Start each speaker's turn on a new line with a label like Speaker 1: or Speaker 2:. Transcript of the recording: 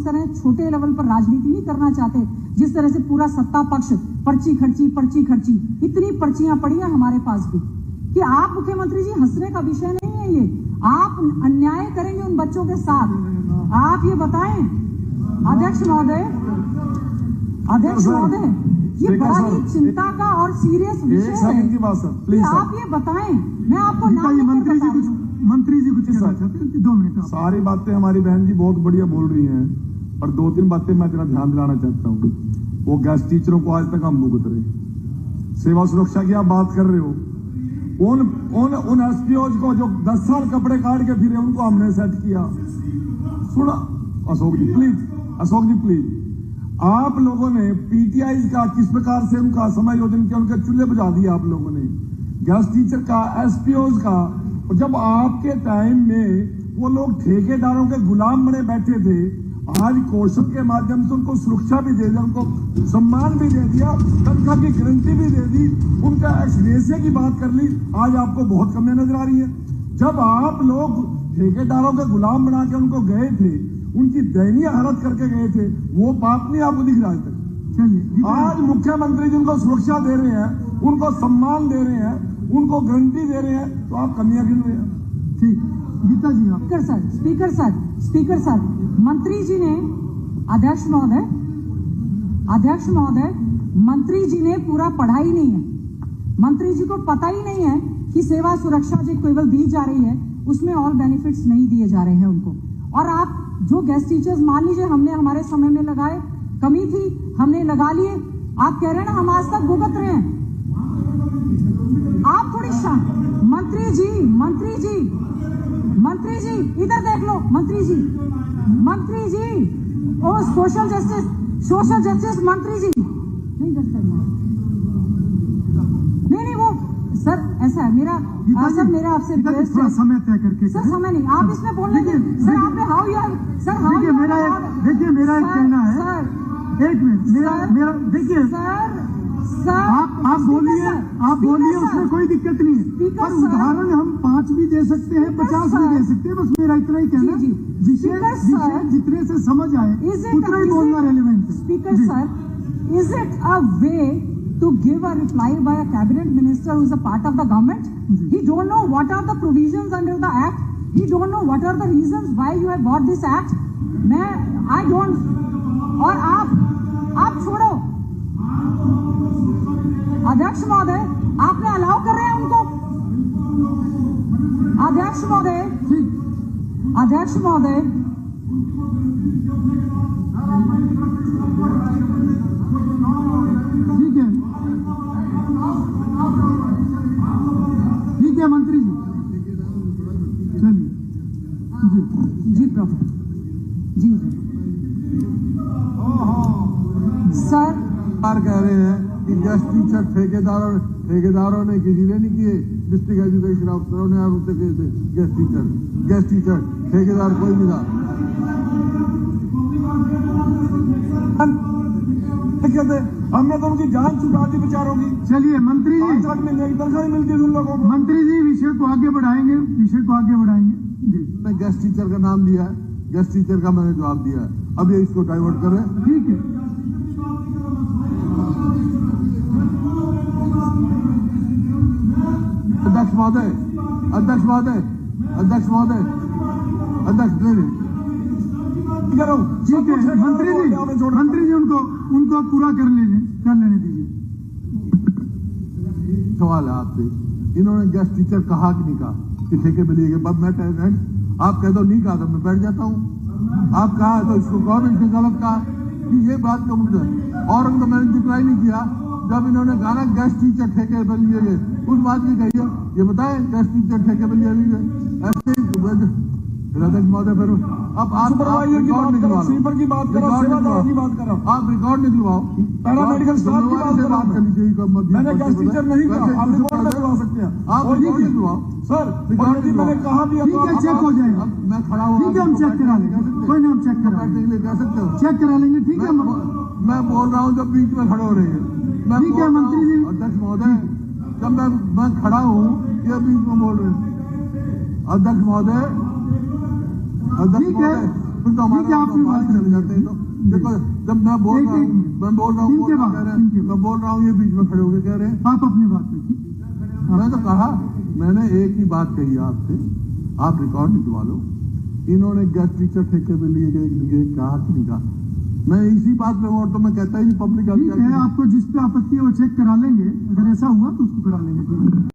Speaker 1: तरह छोटे लेवल पर राजनीति नहीं करना चाहते, जिस तरह से पूरा सत्ता पक्ष पर्ची खर्ची इतनी पर्चियां पड़ी हैं हमारे पास भी कि आप मुख्यमंत्री जी हंसने का विषय नहीं है ये। आप अन्याय करेंगे उन बच्चों के साथ। आप ये बताएं अध्यक्ष महोदय, ये बड़ा ही चिंता का और सीरियस विषय है कि आप ये बताएं। मैं आपको
Speaker 2: मंत्री जी कुछ कहना चाहते हैं? 2 मिनट।
Speaker 3: सारी बातें हमारी बहन जी बहुत बढ़िया बोल रही हैं, पर 2-3 बातें मैं जरा ध्यान दिलाना चाहता हूँ। वो गेस्ट टीचरों को आज तक हम भुगत रहे। सेवा सुरक्षा की आप बात कर रहे हो, उन एसपीओज को जो 10 साल कपड़े काट के फिरे उनको हमने सेट किया। सुना अशोक जी प्लीज, आप लोगों ने पीटीआई का किस प्रकार से उनका समायोजन किया, उनके चूल्हे बुझा दिए आप लोगों ने, गेस्ट टीचर का, एसपीओज का। और जब आपके टाइम में वो लोग ठेकेदारों के गुलाम बने बैठे थे, आज कौशल के माध्यम से उनको सुरक्षा भी दे दिया, उनको सम्मान भी दे दिया, तनख्वाह की गारंटी भी दे दी, उनका एक्सग्रेशिया की बात कर ली। आज आपको बहुत कमियां नजर आ रही है। जब आप लोग ठेकेदारों के गुलाम बना के उनको गए थे, उनकी दयनीय हालत करके गए थे, वो बात नहीं आपको दिख रहा है तक।
Speaker 2: चलिए,
Speaker 3: आज मुख्यमंत्री जिनको सुरक्षा दे रहे हैं, उनको सम्मान दे रहे हैं, उनको गारंटी दे रहे हैं, तो आप कमियां गिन रहे हैं।
Speaker 2: ठीक, गीता जी आप।
Speaker 1: स्पीकर सर, मंत्री जी ने, अध्यक्ष महोदय, मंत्री जी ने पूरा पढ़ा ही नहीं है। मंत्री जी को पता ही नहीं है कि सेवा सुरक्षा जो केवल दी जा रही है उसमें ऑल बेनिफिट्स नहीं दिए जा रहे हैं उनको। और आप जो गेस्ट टीचर्स मान लीजिए हमने हमारे समय में लगाए, कमी थी हमने लगा लिए, आप कह रहे हैं ना हम आज तक भुगत रहे हैं। आप थोड़ी मंत्री जी इधर देख लो। मंत्री जी ओ सोशल जस्टिस मंत्री जी नहीं कर सकते। नहीं वो सर ऐसा है मेरा आपसे
Speaker 2: थोड़ा समय तय करके
Speaker 1: सर, समय नहीं आप इसमें बोलने सर, आपने हाउ यू सर,
Speaker 2: देखिए मेरा एक कहना है सर, 1 मिनट मेरा देखिए
Speaker 1: सर
Speaker 2: आप बोलिए उसमें कोई दिक्कत नहीं है, पर उदाहरण हम 5 भी दे सकते हैं, 50 भी दे सकते हैं। बस मेरा इतना ही कहना है, विषय जितने से समझ आए उतना ही बोलना रेलेवेंट है।
Speaker 1: Speaker sir, is it a way to give a reply by a cabinet minister who is a part of the government? He don't know what are the provisions under the act. He don't know what are the reasons why you have bought this act. I don't। और आप छोड़ो अध्यक्ष महोदय, आपने allow कर रहे हैं उनको। अध्यक्ष महोदय
Speaker 2: ठीक है मंत्री जी, चलिए
Speaker 1: जी प्रभु जी सर
Speaker 3: कह रहे हैं कि गेस्ट टीचर ठेकेदारों ने किसी ने नहीं किए, डिस्ट्रिक्ट एजुकेशन अफसरों ने और गेस्ट टीचर ठेकेदार कोई नहीं था। हमने तो उनकी जान छुड़ा दी बेचारों की।
Speaker 2: चलिए मंत्री जी,
Speaker 3: 5-8 महीने की तनख्वाह मिलती है उन लोगों को।
Speaker 2: मंत्री जी विषय को आगे बढ़ाएंगे जी।
Speaker 3: मैं गेस्ट टीचर का नाम दिया है, गेस्ट टीचर का मैंने जवाब दिया है, अब ये इसको डाइवर्ट कर रहे हैं।
Speaker 2: ठीक है
Speaker 3: अध्यक्ष महोदय
Speaker 2: ठीक है मंत्री जी उनको पूरा कर लेने दीजिए।
Speaker 3: सवाल है आपसे, इन्होंने गेस्ट टीचर कहा कि नहीं कहा कि ठेके पे लिए गए? अब मैं आप कह दो नहीं कहा तो मैं बैठ जाता हूँ। आप कहा तो इसको गवर्नमेंट ने गलत कहा कि ये बात का मुद्दा है। और उनको मैंने डिक्लाइन नहीं किया जब इन्होंने कहा ना गेस्ट टीचर ठेके पे लिए गए, उस बात की कही है। ये बताएं गेस्ट टीचर ठेके पे लिए गए ऐसे अध्यक्ष महोदय, फिर अब आप रिकॉर्ड निकलवाओ, स्वीपर की बात करो, सेवादारों की बात करो, आप रिकॉर्ड निकलवाओ, पैरामेडिकल स्टाफ की बात करनी चाहिए। मैंने गेस्ट टीचर नहीं कहा, आप रिकॉर्ड निकलवा सकते हैं। आप रिकॉर्ड निकलवाओ सर, रिकॉर्ड मैंने कहा भी
Speaker 2: ठीक है, चेक हो जाएगा।
Speaker 3: मैं खड़ा हूँ,
Speaker 2: ठीक है हम चेक करा लेंगे, कोई नहीं हम चेक करा लेंगे,
Speaker 3: कह सकते हो
Speaker 2: चेक करा लेंगे। ठीक है
Speaker 3: मैं बोल रहा हूँ जब बीच में खड़े हो रहे हैं,
Speaker 2: ठीक है मंत्री जी।
Speaker 3: अध्यक्ष महोदय जब मैं खड़ा हूँ ये बीच में बोल रहे हैं। अध्यक्ष महोदय
Speaker 2: ठीक है
Speaker 4: फिर तो हमारे चले जाते हैं। तो देखो जब मैं बोल रहा हूँ मैं बोल रहा हूँ ये बीच में खड़े होकर कह रहे हैं
Speaker 2: आप अपनी बात रखिए।
Speaker 4: मैं तो कहा, मैंने एक ही बात कही आपसे, आप रिकॉर्ड निकलवा लो। इन्होंने गेस्ट टीचर ठेके पे लिए गए, कहा कि नहीं कहा। मैं इसी बात पे हूँ, और तो मैं कहता ही नहीं पब्लिक।
Speaker 2: ठीक है, आपको जिस पे आपत्ति है वो चेक करा लेंगे, अगर ऐसा हुआ तो उसको करा लेंगे।